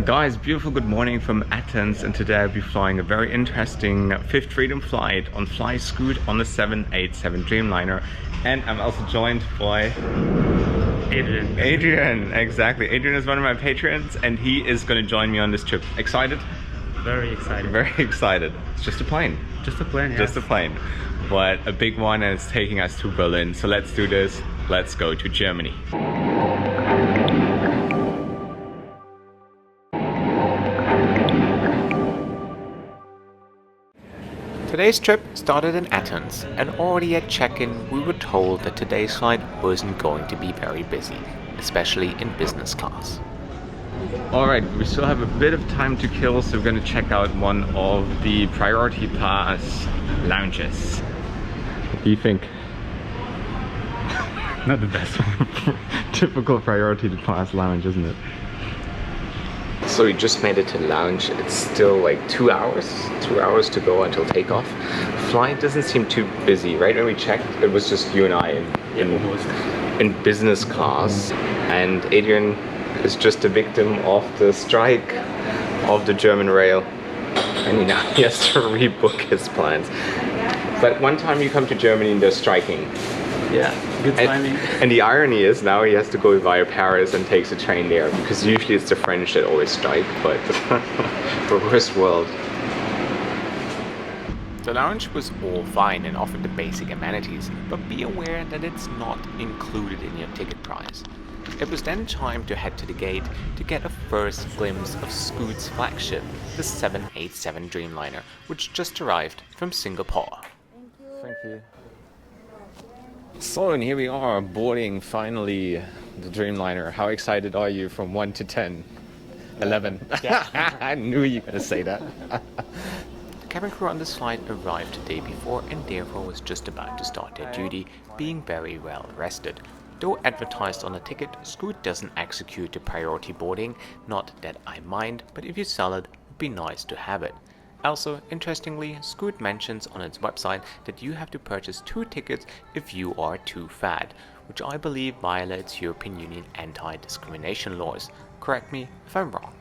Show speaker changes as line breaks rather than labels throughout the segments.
Guys, beautiful good morning from Athens, and today I'll be flying a very interesting fifth freedom flight on Fly Scoot on the 787 Dreamliner, and I'm also joined by
Adrien.
Adrien, exactly. Adrien is one of my patrons and he is going to join me on this trip. Excited?
Very excited.
Very excited. It's just a plane.
Just a plane, yeah.
Just a plane. But a big one, and it's taking us to Berlin. So let's do this. Let's go to Germany. Today's trip started in Athens, and already at check-in we were told that today's flight wasn't going to be very busy, especially in business class. Alright, we still have a bit of time to kill, so we're going to check out one of the Priority Pass lounges. What do you think?
Not the best one.
Typical Priority Pass lounge, isn't it? So we just made it to lounge. It's still like 2 hours to go until takeoff. Flight doesn't seem too busy, right? When we checked, it was just you and I in business class, and Adrien is just a victim of the strike of the German rail, and he has to rebook his plans. But one time you come to Germany and they're striking.
Yeah, good timing.
And the irony is now he has to go via Paris and takes a train there, because usually it's the French that always strike, but reverse world. The lounge was all fine and offered the basic amenities, but be aware that it's not included in your ticket price. It was then time to head to the gate to get a first glimpse of Scoot's flagship, the 787 Dreamliner, which just arrived from Singapore. Thank you. So, and here we are, boarding finally the Dreamliner. How excited are you from 1 to 10? 11. Yeah. I knew you were going to say that. The cabin crew on this flight arrived the day before and therefore was just about to start their duty, being very well rested. Though advertised on the ticket, Scoot doesn't execute the priority boarding. Not that I mind, but if you sell it, it'd be nice to have it. Also, interestingly, Scoot mentions on its website that you have to purchase 2 tickets if you are too fat, which I believe violates European Union anti-discrimination laws. Correct me if I'm wrong.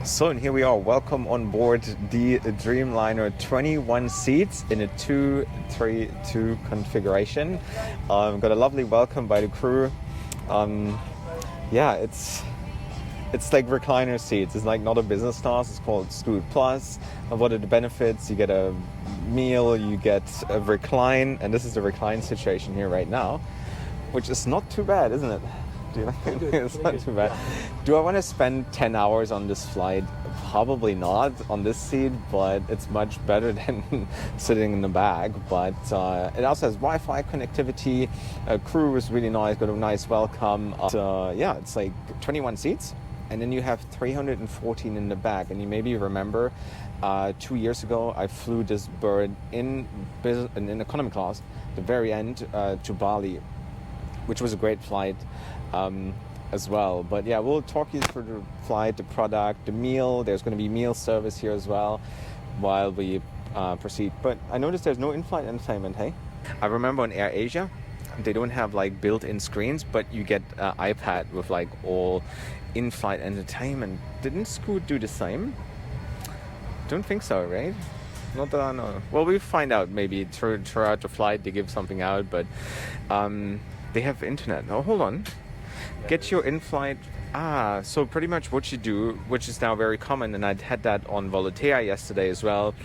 So, and here we are. Welcome on board the Dreamliner. 21 seats in a 2-3-2 configuration. Got a lovely welcome by the crew. Yeah, it's like recliner seats. It's like not a business class. It's called Scoot Plus. And what are the benefits? You get a meal, you get a recline, and this is the recline situation here right now, which is not too bad, isn't it? Do you like it? It's not too bad. Do I want to spend 10 hours on this flight? Probably not on this seat, but it's much better than sitting in the back. But it also has Wi-Fi connectivity. Crew was really nice, got a nice welcome. Yeah, it's like 21 seats. And then you have 314 in the back. And you maybe remember 2 years ago, I flew this bird in economy class, the very end, to Bali, which was a great flight as well. But yeah, we'll talk you through the flight, the product, the meal. There's going to be meal service here as well while we proceed. But I noticed there's no in-flight entertainment, hey? I remember on Air Asia, they don't have like built-in screens, but you get an iPad with like all in-flight entertainment. Didn't Scoot do the same? Don't think so, right? Not that I know. Well, we'll find out maybe throughout the flight. They give something out, but they have internet. Oh, hold on. Get your in-flight. So pretty much what you do, which is now very common, and I had that on Volotea yesterday as well.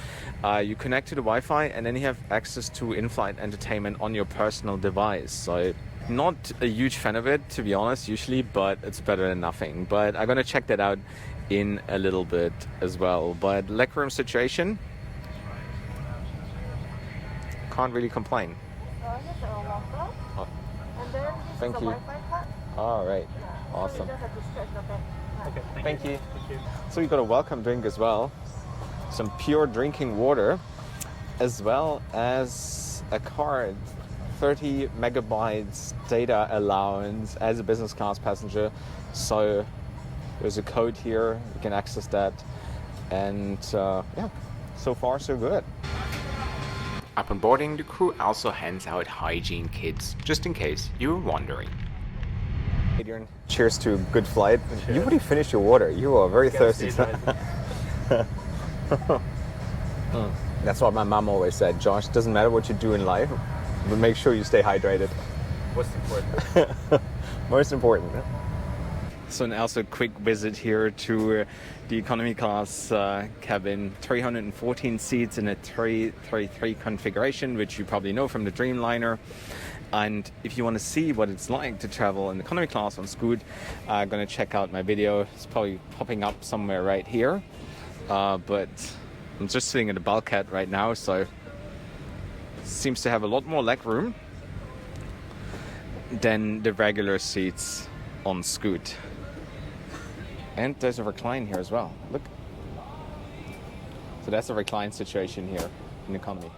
You connect to the Wi-Fi, and then you have access to in-flight entertainment on your personal device. So not a huge fan of it, to be honest, usually, but it's better than nothing. But I'm gonna check that out in a little bit as well. But legroom situation, can't really complain. Oh, thank you. All right, awesome.
Okay,
thank you. So you got a welcome drink as well, some pure drinking water, as well as a card. 30 megabytes data allowance as a business class passenger. So there's a code here, you can access that, and yeah, so far so good. Upon boarding, the crew also hands out hygiene kits, just in case you were wondering. Adrian, cheers to a good flight.
Cheers.
You already finished your water. You are very thirsty. That's what my mom always said. Josh, doesn't matter what you do in life, but make sure you stay hydrated.
Most important.
Most important. So also a quick visit here to the economy class cabin. 314 seats in a 333 configuration, which you probably know from the Dreamliner. And if you want to see what it's like to travel in economy class on Scoot, I'm going to check out my video. It's probably popping up somewhere right here. But I'm just sitting in the bulkhead right now, so it seems to have a lot more leg room than the regular seats on Scoot. And there's a recline here as well. Look. So that's a recline situation here in economy.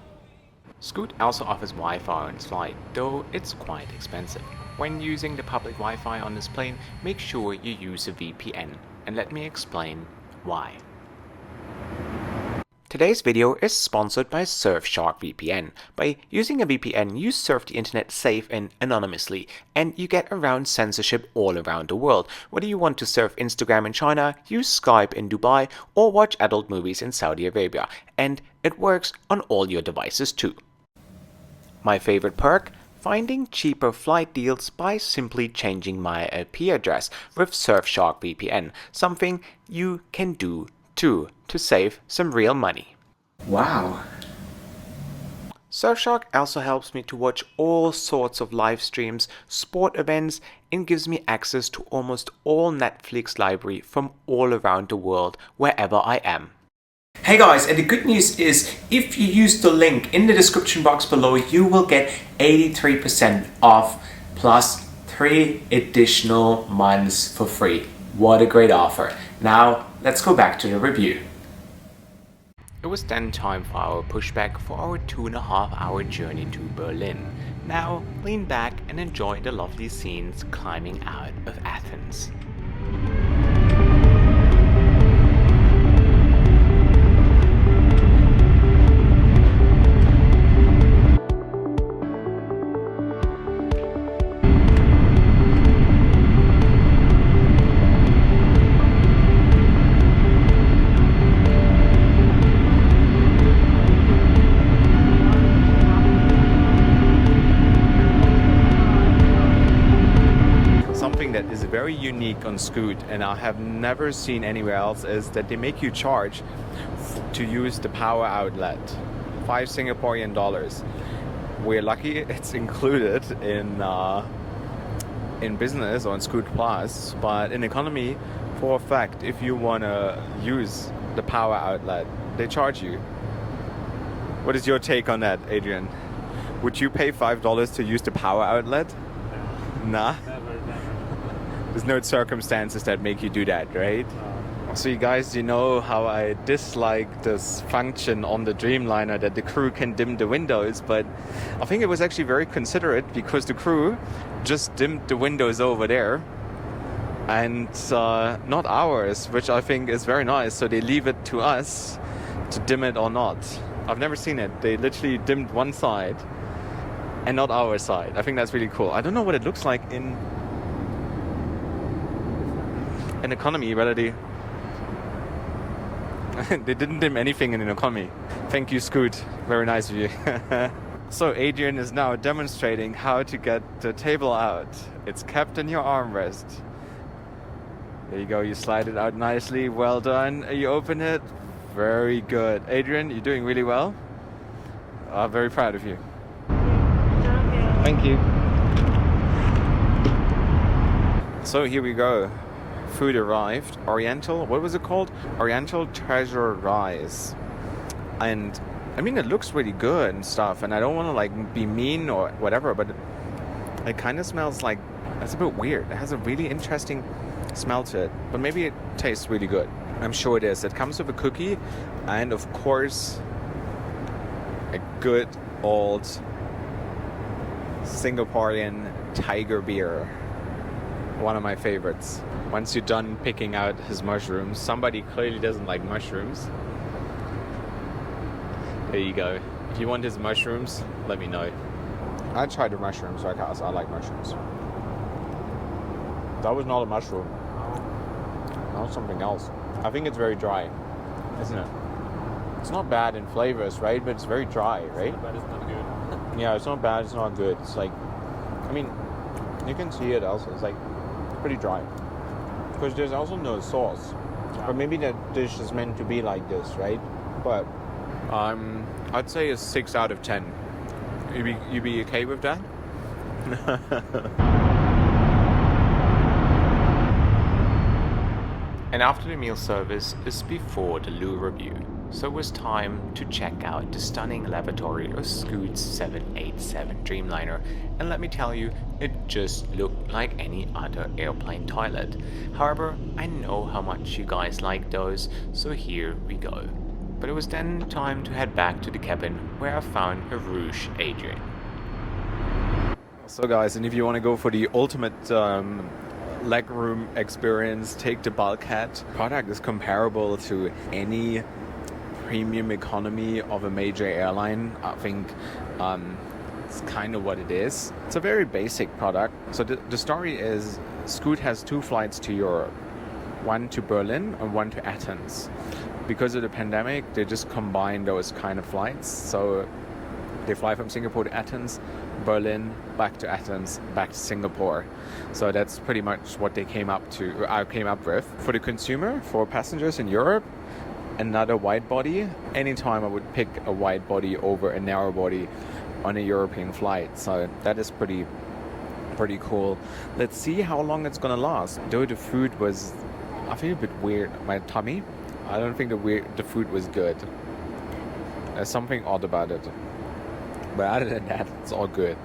Scoot also offers Wi-Fi on its flight, though it's quite expensive. When using the public Wi-Fi on this plane, make sure you use a VPN, and let me explain why. Today's video is sponsored by Surfshark VPN. By using a VPN, you surf the internet safe and anonymously, and you get around censorship all around the world. Whether you want to surf Instagram in China, use Skype in Dubai, or watch adult movies in Saudi Arabia, and it works on all your devices too. My favorite perk? Finding cheaper flight deals by simply changing my IP address with Surfshark VPN, something you can do too to save some real money.
Wow.
Surfshark also helps me to watch all sorts of live streams, sport events, and gives me access to almost all Netflix library from all around the world wherever I am. Hey guys, and the good news is if you use the link in the description box below, you will get 83% off plus 3 additional months for free. What a great offer. Now, let's go back to the review. It was then time for our pushback for our 2.5-hour journey to Berlin. Now, lean back and enjoy the lovely scenes climbing out of Athens.
That is very unique on Scoot, and I have never seen anywhere else, is that they make you charge to use the power outlet. 5 Singaporean dollars. We're lucky it's included in business or in Scoot Plus, but in economy, for a fact, if you want to use the power outlet, they charge you. What is your take on that, Adrien? Would you pay $5 to use the power outlet? Nah? There's no circumstances that make you do that, right? So you guys, you know how I dislike this function on the Dreamliner that the crew can dim the windows, but I think it was actually very considerate because the crew just dimmed the windows over there and not ours, which I think is very nice. So they leave it to us to dim it or not. I've never seen it. They literally dimmed one side and not our side. I think that's really cool. I don't know what it looks like in an economy, whether they didn't dim anything in an economy. Thank you, Scoot. Very nice of you. So Adrien is now demonstrating how to get the table out. It's kept in your armrest. There you go. You slide it out nicely. Well done. You open it. Very good. Adrien, you're doing really well. I'm very proud of you. Thank you. So here we go. Food arrived. Oriental, what was it called? Oriental Treasure Rice. And I mean, it looks really good and stuff, and I don't want to like be mean or whatever, but it kind of smells like, it's a bit weird. It has a really interesting smell to it, but maybe it tastes really good. I'm sure it is. It comes with a cookie and of course a good old Singaporean tiger beer. One of my favorites. Once you're done picking out his mushrooms, somebody clearly doesn't like mushrooms. There you go. If you want his mushrooms, let me know. I tried the mushrooms, right, guys? I like mushrooms. That was not a mushroom. That was something else. I think it's very dry, isn't it? It's not bad in flavors, right? But it's very dry, right?
But it's not good.
Yeah, it's not bad, it's not good. It's like, I mean, you can see it also. It's like pretty dry. Because there's also no sauce. Or maybe that dish is meant to be like this, right? But I'd say a 6 out of 10. You be okay with that?
And after the meal service is before the loo review, so it was time to check out the stunning lavatory of Scoot's 787 Dreamliner, and let me tell you, it just looked like any other airplane toilet. However, I know how much you guys like those, so here we go. But it was then time to head back to the cabin where I found a Rouge Adrien.
So guys, and if you want to go for the ultimate legroom experience, take the bulkhead. Product is comparable to any premium economy of a major airline. I think it's kind of what it is. It's a very basic product. So the story is Scoot has 2 flights to Europe, one to Berlin and one to Athens. Because of the pandemic, they just combined those kind of flights. So they fly from Singapore to Athens, Berlin, back to Athens, back to Singapore. So that's pretty much what they came up with. For the consumer, for passengers in Europe, another wide body. Anytime I would pick a wide body over a narrow body on a European flight. So that is pretty cool. Let's see how long it's gonna last. Though the food was, I feel a bit weird. My tummy, I don't think the food was good. There's something odd about it. But other than that, it's all good.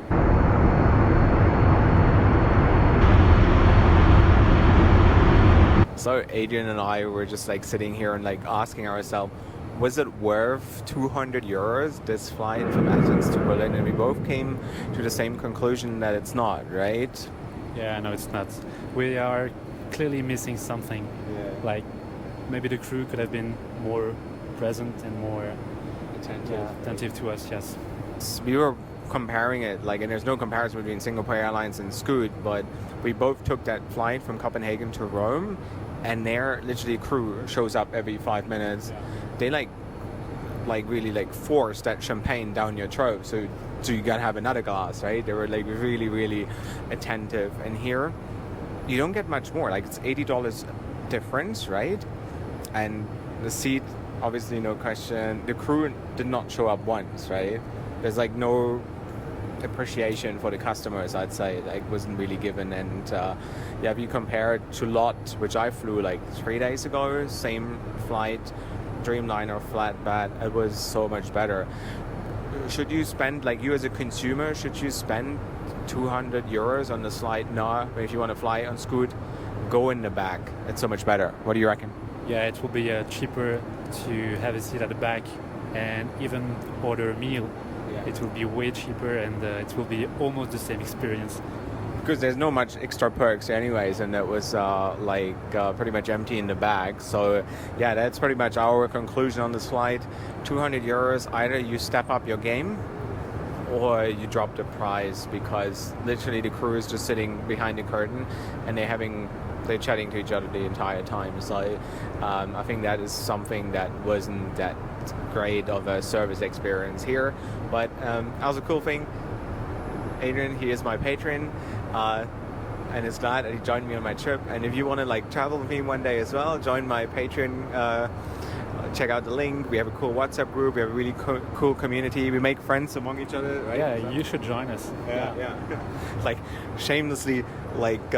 So Adrien and I were just like sitting here and like asking ourselves, was it worth 200 euros, this flight from Athens to Berlin? And we both came to the same conclusion that it's not, right?
Yeah, no, it's not. We are clearly missing something.
Yeah.
Like maybe the crew could have been more present and more attentive to us, yes.
We were comparing it, like, and there's no comparison between Singapore Airlines and Scoot, but we both took that flight from Copenhagen to Rome, and there literally crew shows up every 5 minutes.
Yeah.
They like really like force that champagne down your throat, so you gotta have another glass, right? They were like really attentive. And here you don't get much more. Like, it's $80 difference, right? And the seat, obviously no question. The crew did not show up once, right? There's like no appreciation for the customers, I'd say. Like, wasn't really given. And if you compare it to LOT, which I flew like 3 days ago, same flight, Dreamliner flatbed, it was so much better. Should you spend, like, you as a consumer, should you spend 200 euros on the slide? No. But if you want to fly on Scoot, go in the back. It's so much better. What do you reckon?
Yeah, it will be cheaper to have a seat at the back and even order a meal.
Yeah.
It will be way cheaper, and it will be almost the same experience.
Because there's no much extra perks anyways, and it was pretty much empty in the bag. So yeah, that's pretty much our conclusion on this flight. 200 euros, either you step up your game or you drop the price, because literally the crew is just sitting behind the curtain and they're chatting to each other the entire time. So I think that is something that wasn't that great of a service experience here. But that was a cool thing. Adrien, he is my patron, and is glad that he joined me on my trip. And if you want to like travel with me one day as well, join my Patreon. Check out the link. We have a cool WhatsApp group. We have a really cool community. We make friends among each other, right?
Yeah, you should join us.
Yeah. Like, shamelessly, like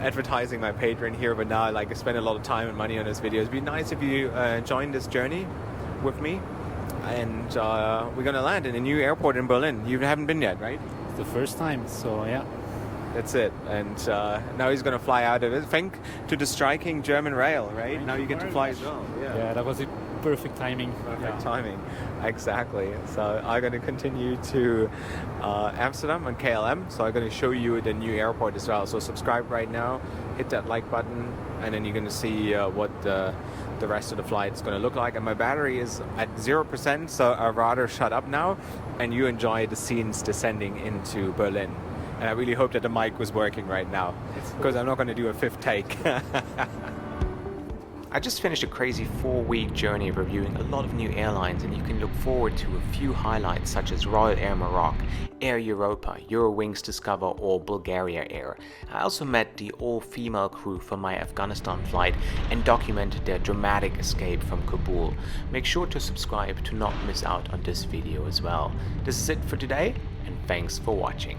advertising my Patreon here, but now like I spend a lot of time and money on this video. It'd be nice if you join this journey with me. And we're gonna land in a new airport in Berlin. You haven't been yet, right?
It's the first time, so yeah.
That's it. And now he's gonna fly out of it. Thanks to the striking German rail, right?
Thank
now you get to fly as well.
Yeah, that was a perfect timing.
Perfect timing. Exactly. So I'm gonna continue to Amsterdam on KLM. So I'm gonna show you the new airport as well. So subscribe right now, hit that like button, and then you're gonna see what the rest of the flight is going to look like. And my battery is at 0%, so I'd rather shut up now and you enjoy the scenes descending into Berlin.
And I really hope that the mic was working right now, because I'm not going to do a fifth take. I just finished a crazy 4-week journey reviewing a lot of new airlines, and you can look forward to a few highlights such as Royal Air Maroc, Air Europa, Eurowings Discover or Bulgaria Air. I also met the all-female crew for my Afghanistan flight and documented their dramatic escape from Kabul. Make sure to subscribe to not miss out on this video as well. This is it for today, and thanks for watching.